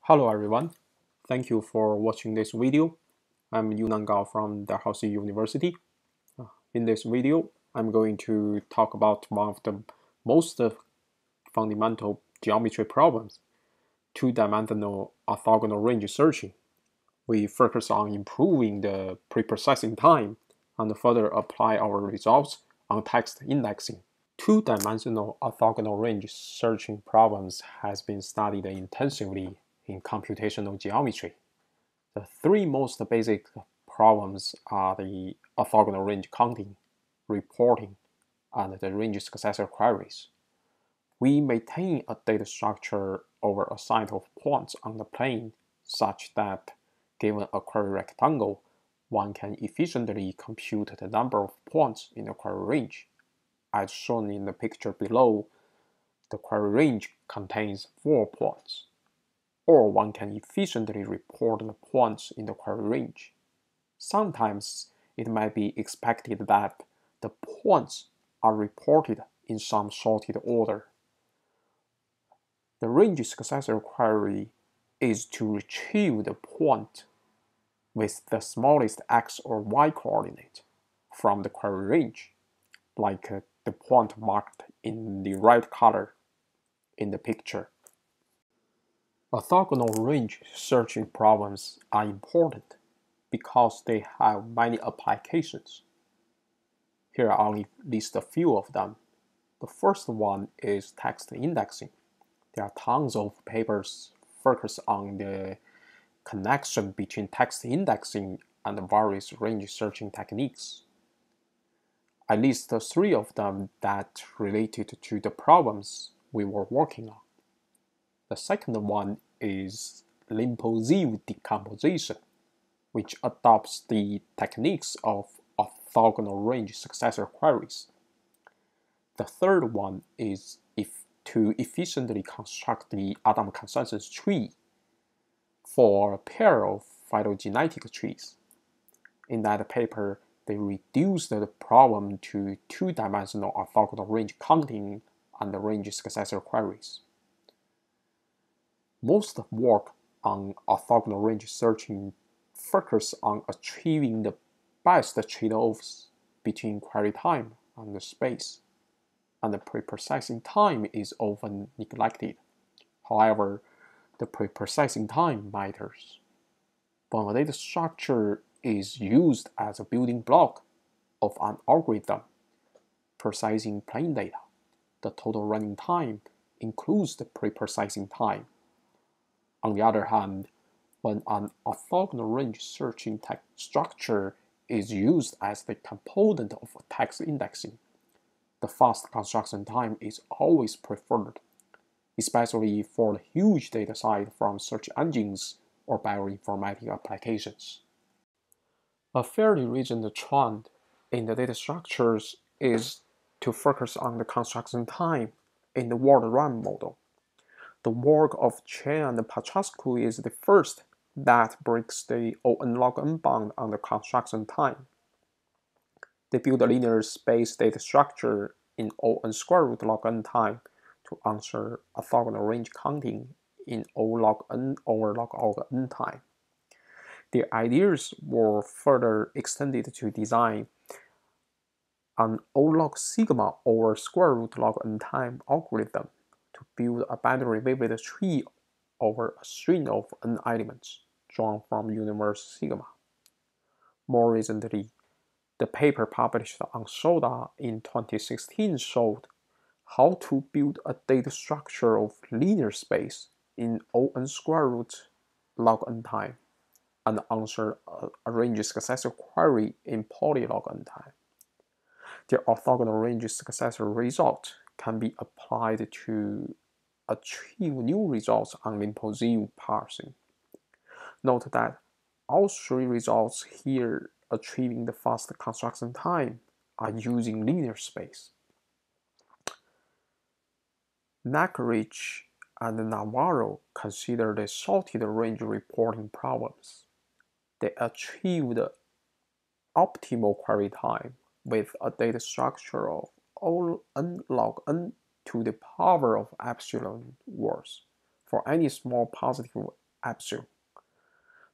Hello everyone, thank you for watching this video. I'm Yunan Gao from Dalhousie University. In this video, I'm going to talk about one of the most fundamental geometry problems, two-dimensional orthogonal range searching. We focus on improving the preprocessing time and further apply our results on text indexing. Two-dimensional orthogonal range searching problems has been studied intensively in computational geometry. The three most basic problems are the orthogonal range counting, reporting, and the range successor queries. We maintain a data structure over a set of points on the plane such that, given a query rectangle, one can efficiently compute the number of points in the query range. As shown in the picture below, the query range contains 4 points, or one can efficiently report the points in the query range. Sometimes it might be expected that the points are reported in some sorted order. The range successor query is to retrieve the point with the smallest x or y coordinate from the query range, like the point marked in the red color in the picture. Orthogonal range searching problems are important because they have many applications. Here I only list a few of them. The first one is text indexing. There are tons of papers focus on the connection between text indexing and various range searching techniques. I list 3 of them that related to the problems we were working on. The second one is limposive decomposition, which adopts the techniques of orthogonal range successor queries. The third one is to efficiently construct the Adam consensus tree for a pair of phylogenetic trees. In that paper, they reduced the problem to two-dimensional orthogonal range counting and range successor queries. Most work on orthogonal range searching focus on achieving the best trade-offs between query time and space, and the preprocessing time is often neglected. However, the preprocessing time matters. When a data structure is used as a building block of an algorithm processing plain data, the total running time includes the preprocessing time. On the other hand, when an orthogonal range searching text structure is used as the component of text indexing, the fast construction time is always preferred, especially for the huge dataset from search engines or bioinformatic applications. A fairly recent trend in the data structures is to focus on the construction time in the word run model. The work of Chen and Petrascu is the first that breaks the O(n) log n bound on the construction time. They build a linear space data structure in O(n) square root log n time to answer orthogonal range counting in O log n over log n time. Their ideas were further extended to design an O log sigma over square root log n time algorithm to build a binary wavelet tree over a string of n elements drawn from universe sigma. More recently, the paper published on SODA in 2016 showed how to build a data structure of linear space in O(n) square root log n time and answer a range successor query in poly log n time. The orthogonal range successor result can be applied to achieve new results on limposive parsing. Note that all 3 results here achieving the fast construction time are using linear space. Nakarich and Navarro consider the sorted range reporting problems. They achieved optimal query time with a data structure of O(n) log n to the power of epsilon words for any small positive epsilon.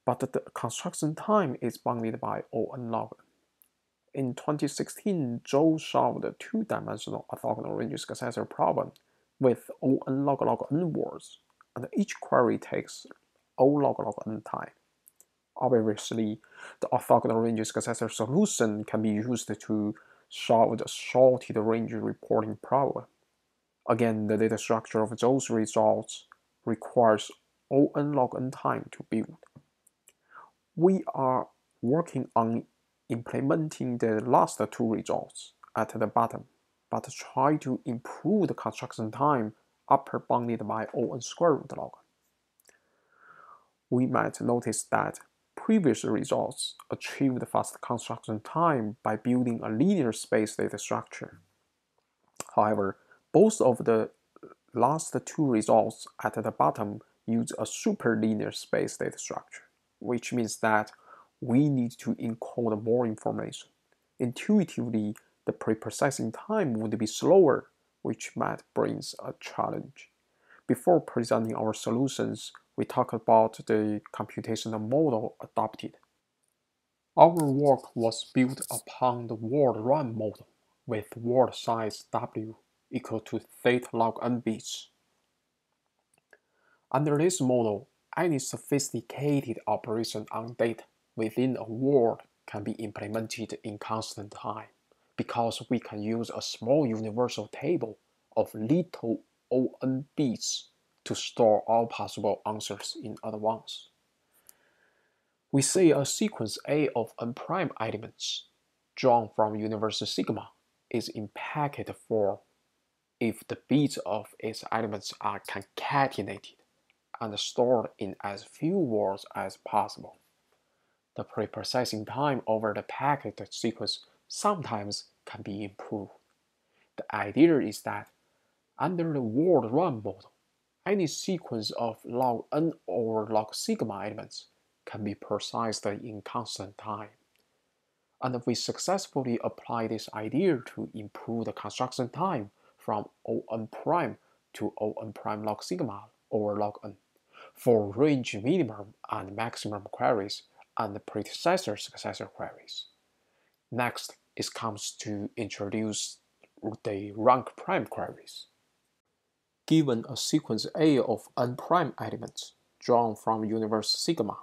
But the construction time is bounded by O(n) log n. In 2016, Zhou solved a two-dimensional orthogonal range successor problem with O(n) log n words, and each query takes O log n time. Obviously, the orthogonal range successor solution can be used to solve the shorted range reporting problem. Again, the data structure of those results requires O(n) log n time to build. We are working on implementing the last two results at the bottom, but try to improve the construction time upper bounded by O(n) square root log n. We might notice that previous results achieved fast construction time by building a linear space data structure. However, both of the last two results at the bottom use a superlinear space data structure, which means that we need to encode more information. Intuitively, the preprocessing time would be slower, which might bring a challenge. Before presenting our solutions, we talk about the computational model adopted. Our work was built upon the word run model with word size W equal to theta log n bits. Under this model, any sophisticated operation on data within a word can be implemented in constant time, because we can use a small universal table of little O(n) bits to store all possible answers in advance. We say a sequence A of n' elements, drawn from universal sigma, is in packet form if the bits of its elements are concatenated and stored in as few words as possible. The preprocessing time over the packet sequence sometimes can be improved. The idea is that under the word run model, any sequence of log n or log sigma elements can be processed in constant time. And we successfully apply this idea to improve the construction time from O(n' to O(n' log sigma over log n for range minimum and maximum queries and predecessor successor queries. Next, it comes to introduce the rank prime queries. Given a sequence A of n' elements drawn from universal sigma,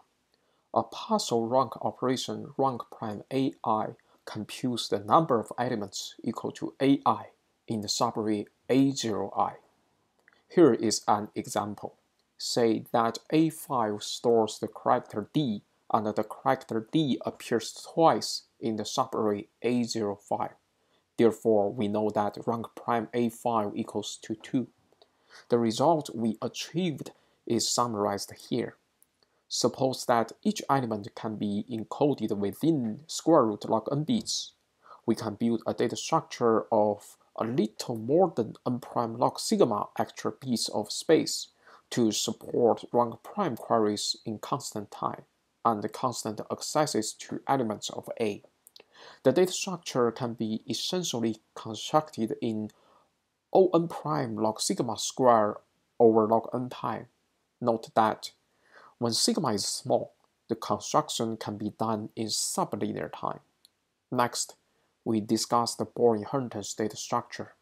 a partial rank operation rank prime AI computes the number of elements equal to AI in the subarray A0i. Here is an example. Say that A file stores the character D and the character D appears twice in the subarray A0 file. Therefore, we know that rank prime A file equals to 2. The result we achieved is summarized here. Suppose that each element can be encoded within square root log n bits. We can build a data structure of a little more than n' log sigma extra bits of space to support rank prime queries in constant time and constant accesses to elements of A. The data structure can be essentially constructed in O(n' log sigma square over log n time. Note that when sigma is small, the construction can be done in sublinear time. Next, we discuss the Born inheritance data structure.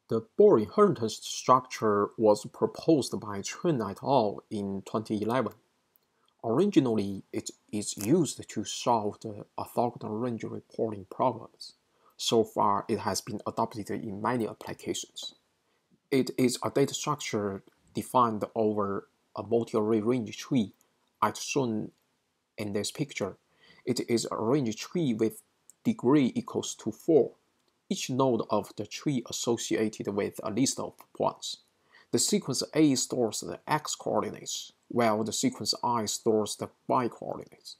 The Born inheritance structure was proposed by Chen et al. In 2011. Originally, it is used to solve the orthogonal range reporting problems. So far, it has been adopted in many applications. It is a data structure defined over a multi-array range tree, as shown in this picture. It is a range tree with degree equals to 4. Each node of the tree associated with a list of points. The sequence A stores the x coordinates, while the sequence I stores the y coordinates.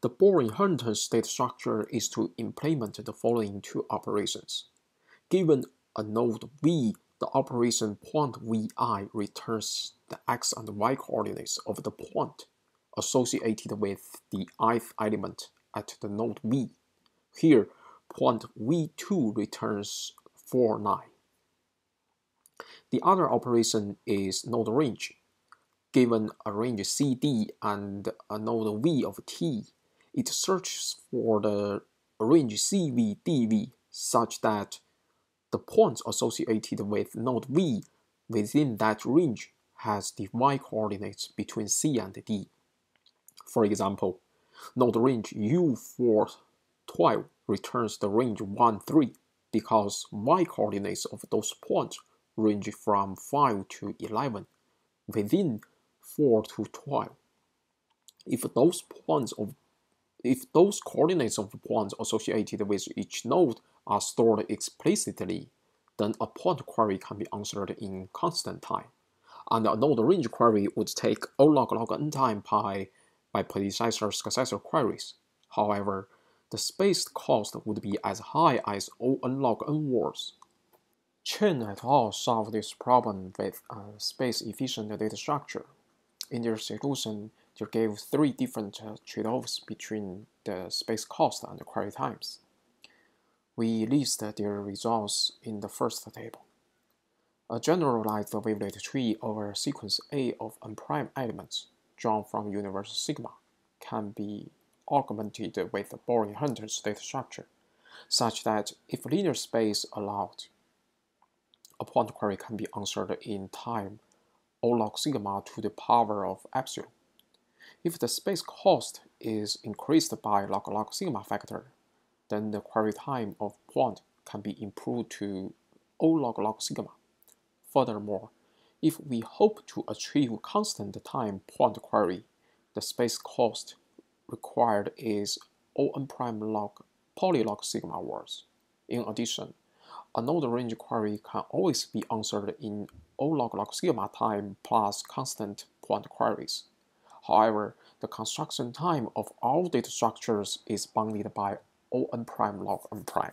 The Born inheritance data structure is to implement the following two operations. Given a node V, the operation point Vi returns the x and y coordinates of the point associated with the ith element at the node V. Here, point V2 returns 4, 9. The other operation is node range. Given a range CD and a node V of T, it searches for the range CVDV such that the points associated with node V within that range has the y coordinates between C and D. For example, node range U412 returns the range 1, 3 because y coordinates of those points range from 5 to 11 within 4 to 12. If those coordinates of points associated with each node are stored explicitly, then a point query can be answered in constant time. And a node range query would take O log n time by predecessor-successor queries. However, the space cost would be as high as O n log n words. Chen et al. Solved this problem with a space-efficient data structure. In their solution, they gave three different trade-offs between the space cost and the query times. We list their results in the first table. A generalized wavelet tree over a sequence A of unprimed elements drawn from universal sigma can be augmented with Boring-Hunter's data structure, such that if linear space allowed, a point query can be answered in time O log sigma to the power of epsilon. If the space cost is increased by log sigma factor, then the query time of point can be improved to O log sigma. Furthermore, if we hope to achieve constant time point query, the space cost required is O n prime log polylog sigma words. In addition, a node range query can always be answered in O log sigma time plus constant point queries. However, the construction time of all data structures is bounded by O n prime log n prime.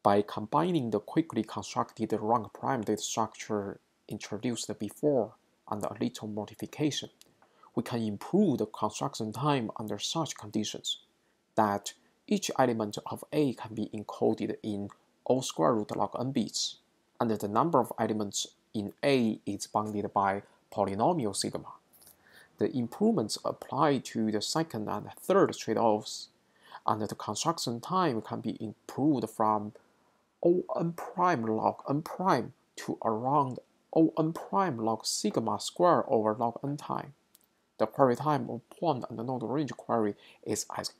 By combining the quickly constructed rank prime data structure introduced before and a little modification, we can improve the construction time under such conditions that each element of A can be encoded in O square root log n bits, and the number of elements in A is bounded by polynomial sigma. The improvements apply to the second and third trade-offs, and the construction time can be improved from O n prime log n prime to around O n prime log sigma square over log n time. The query time of point and node range query is as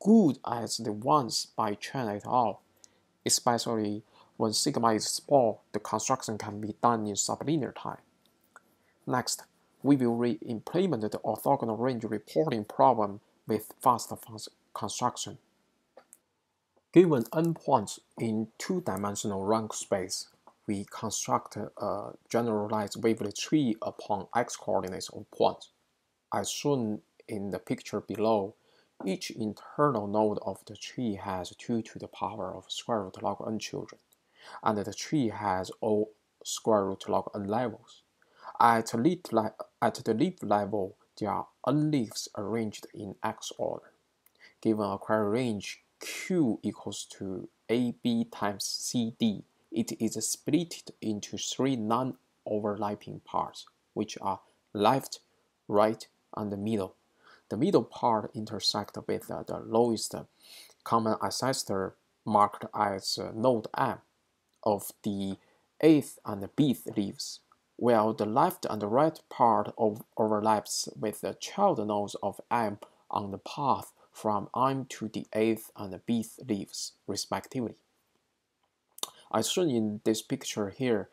good as the ones by Chen et al., especially when sigma is small, the construction can be done in sublinear time. Next, we will re-implement the orthogonal range reporting problem with fast construction. Given n points in two-dimensional rank space, we construct a generalized wavelet tree upon x coordinates of points. As shown in the picture below, each internal node of the tree has 2 to the power of square root log n children, and the tree has O square root log n levels. At the leaf level, there are n leaves arranged in x order. Given a query range Q equals to AB times CD, it is split into 3 non-overlapping parts, which are left, right, and the middle. The middle part intersects with the lowest common ancestor marked as node M of the 8th and 5th leaves, while the left and right part overlaps with the child nodes of M on the path from M to the 8th and 5th leaves, respectively. As shown in this picture here,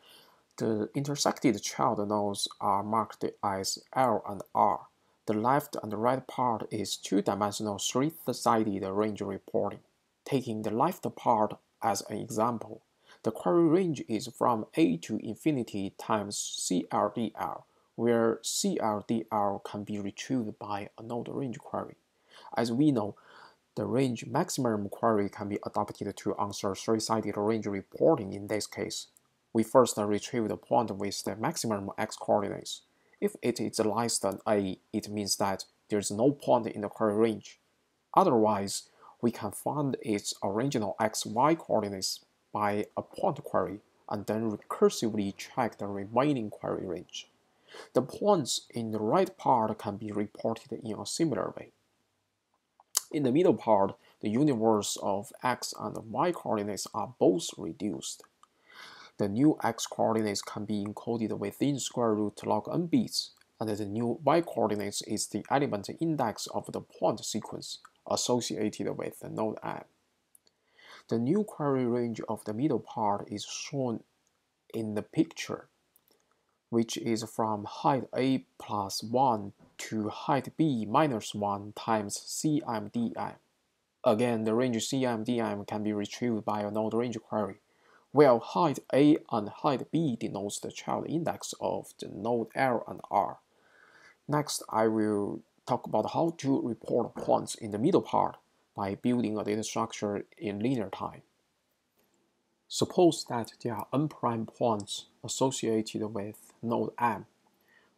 the intersected child nodes are marked as L and R. The left and right part is two-dimensional three-sided range reporting. Taking the left part as an example, the query range is from A to infinity times CLDL, where CLDL can be retrieved by a node range query. As we know, the range maximum query can be adopted to answer three-sided range reporting in this case. We first retrieve the point with the maximum x coordinates. If it is less than A, it means that there is no point in the query range. Otherwise, we can find its original x, y coordinates by a point query and then recursively check the remaining query range. The points in the right part can be reported in a similar way. In the middle part, the universe of x and y coordinates are both reduced. The new x coordinates can be encoded within square root log n bits, and the new y coordinates is the element index of the point sequence associated with the node m. The new query range of the middle part is shown in the picture, which is from height a plus 1 to height b minus 1 times cmdm. Again, the range cmdm can be retrieved by a node range query, where height a and height b denotes the child index of the node L and R. Next, I will talk about how to report points in the middle part by building a data structure in linear time. Suppose that there are n prime points associated with node m.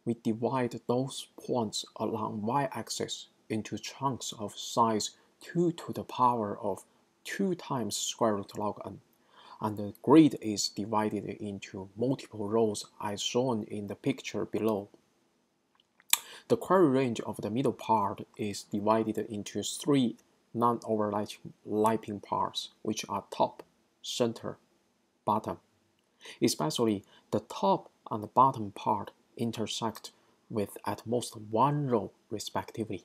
We divide those points along y-axis into chunks of size 2 to the power of 2 times square root log n, and the grid is divided into multiple rows as shown in the picture below. The query range of the middle part is divided into 3 non-overlapping parts, which are top, center, bottom. Especially the top and the bottom part intersect with at most one row respectively.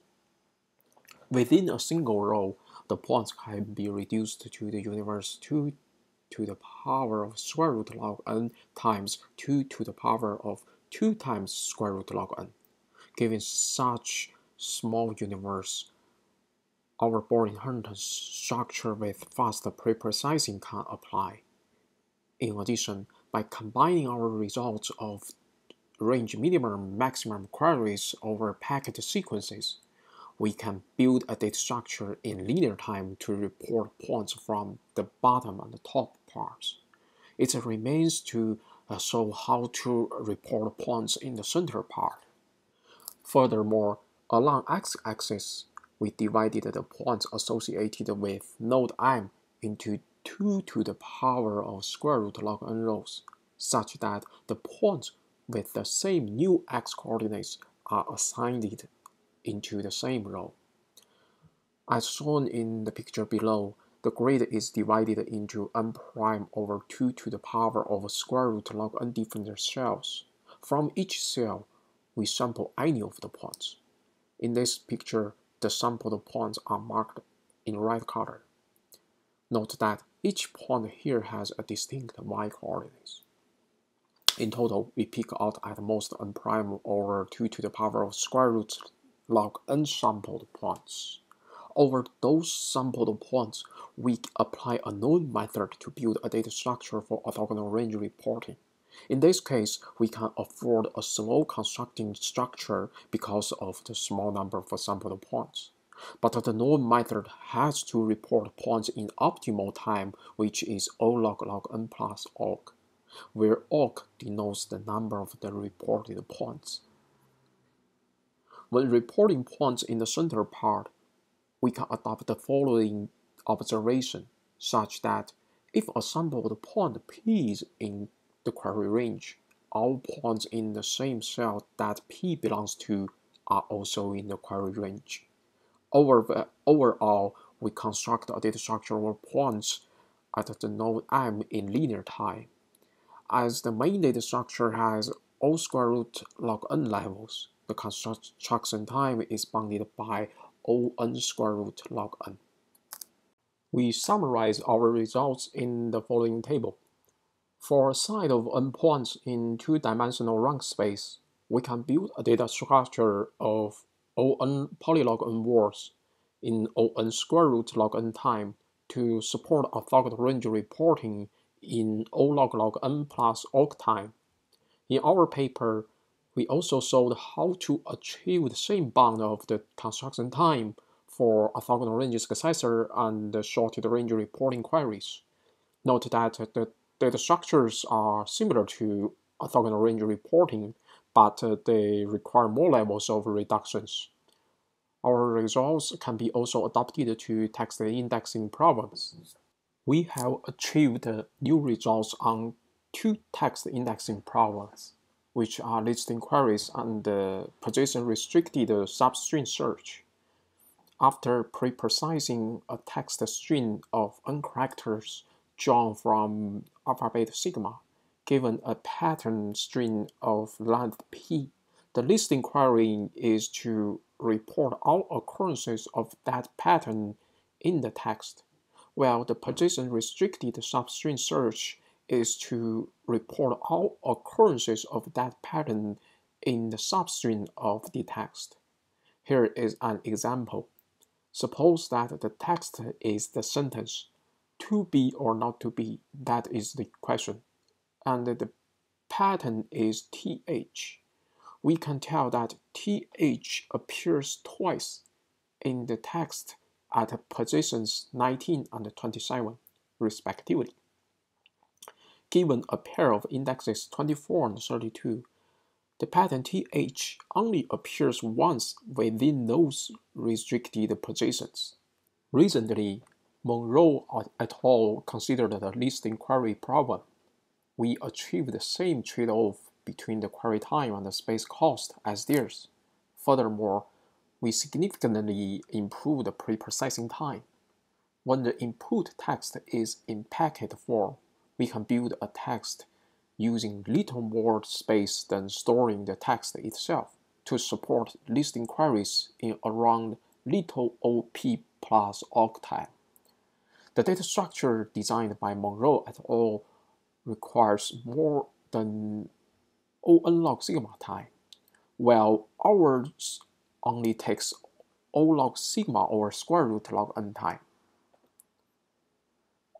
Within a single row, the points can be reduced to the universe 2 to the power of square root log n times 2 to the power of 2 times square root log n. Given such small universe, our Born inheritance structure with fast preprocessing can apply. In addition, by combining our results of range minimum maximum queries over packet sequences, we can build a data structure in linear time to report points from the bottom and the top parts. It remains to show how to report points in the center part. Furthermore, along x-axis, we divided the points associated with node m into 2 to the power of square root log n rows, such that the points with the same new x coordinates are assigned into the same row. As shown in the picture below, the grid is divided into n prime over 2 to the power of square root log n different cells. From each cell, we sample any of the points. In this picture, the sampled points are marked in red color. Note that each point here has a distinct y coordinates. In total, we pick out at most n prime over 2 to the power of square root log n sampled points. Over those sampled points, we apply a known method to build a data structure for orthogonal range reporting. In this case, we can afford a slow constructing structure because of the small number of sampled points. But the known method has to report points in optimal time, which is O log n plus awk, where awk denotes the number of the reported points. When reporting points in the center part, we can adopt the following observation, such that if a sampled point P is in the query range, all points in the same cell that P belongs to are also in the query range. Overall, we construct a data structure of points at the node M in linear time. As the main data structure has O square root log n levels, the construction time is bounded by O n square root log n. We summarize our results in the following table. For a set of n points in two-dimensional rank space, we can build a data structure of O(n) polylog n words in O(n) square root log n time to support orthogonal range reporting in O log n plus awk time. In our paper, we also showed how to achieve the same bound of the construction time for orthogonal range successor and shorted range reporting queries. Note that the data structures are similar to orthogonal range reporting, but they require more levels of reductions. Our results can be also adapted to text indexing problems. We have achieved new results on two text indexing problems, which are list inquiries and position-restricted substring search. After preprocessing a text string of n characters drawn from alphabet sigma, given a pattern string of length p, the list inquiry is to report all occurrences of that pattern in the text, while the position-restricted substring search is to report all occurrences of that pattern in the substring of the text. Here is an example. Suppose that the text is the sentence, to be or not to be, that is the question, and the pattern is th. We can tell that th appears twice in the text at positions 19 and 27, respectively. Given a pair of indexes 24 and 32, the pattern th only appears once within those restricted positions. Recently, Monroe et al. Considered the list inquiry problem. We achieved the same trade-off between the query time and the space cost as theirs. Furthermore, we significantly improved the preprocessing time. When the input text is in packet form, we can build a text using little more space than storing the text itself to support list inquiries in around little op plus octave. The data structure designed by Monroe et al. Requires more than O n log sigma time, while ours only takes O log sigma or square root log n time.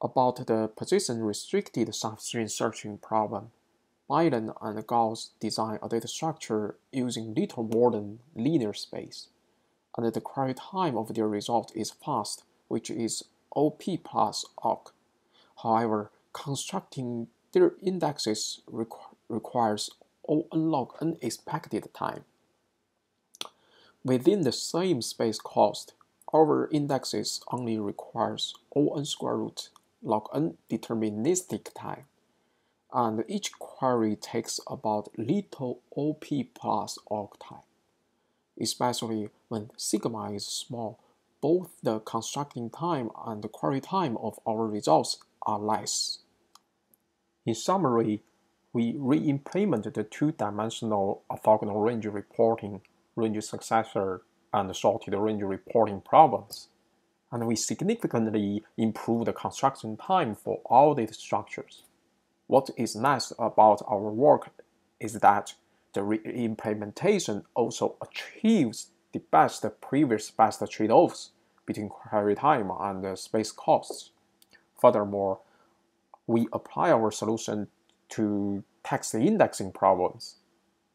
About the position-restricted substring searching problem, Biden and Gauss designed a data structure using little more than linear space, and the query time of their result is fast, which is OP plus OC. However, constructing their indexes requires O n log n expected time. Within the same space cost, our indexes only requires O n square root log n deterministic time, and each query takes about little OP plus OC time. Especially when sigma is small, both the constructing time and the query time of our results are less. In summary, we re-implemented the two-dimensional orthogonal range reporting, range successor, and sorted range reporting problems, and we significantly improved the construction time for all data structures. What is nice about our work is that the re-implementation also achieves the previous best trade-offs between query time and space costs. Furthermore, we apply our solution to text indexing problems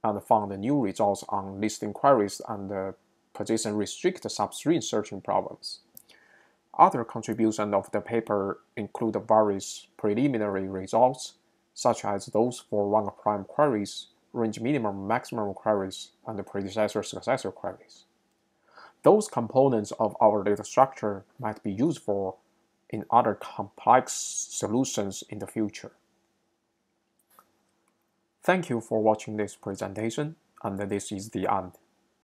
and found new results on list inquiries and position-restricted substring searching problems. Other contributions of the paper include various preliminary results, such as those for one-prime queries, range minimum-maximum queries, and predecessor-successor queries. Those components of our data structure might be useful in other complex solutions in the future. Thank you for watching this presentation, and this is the end.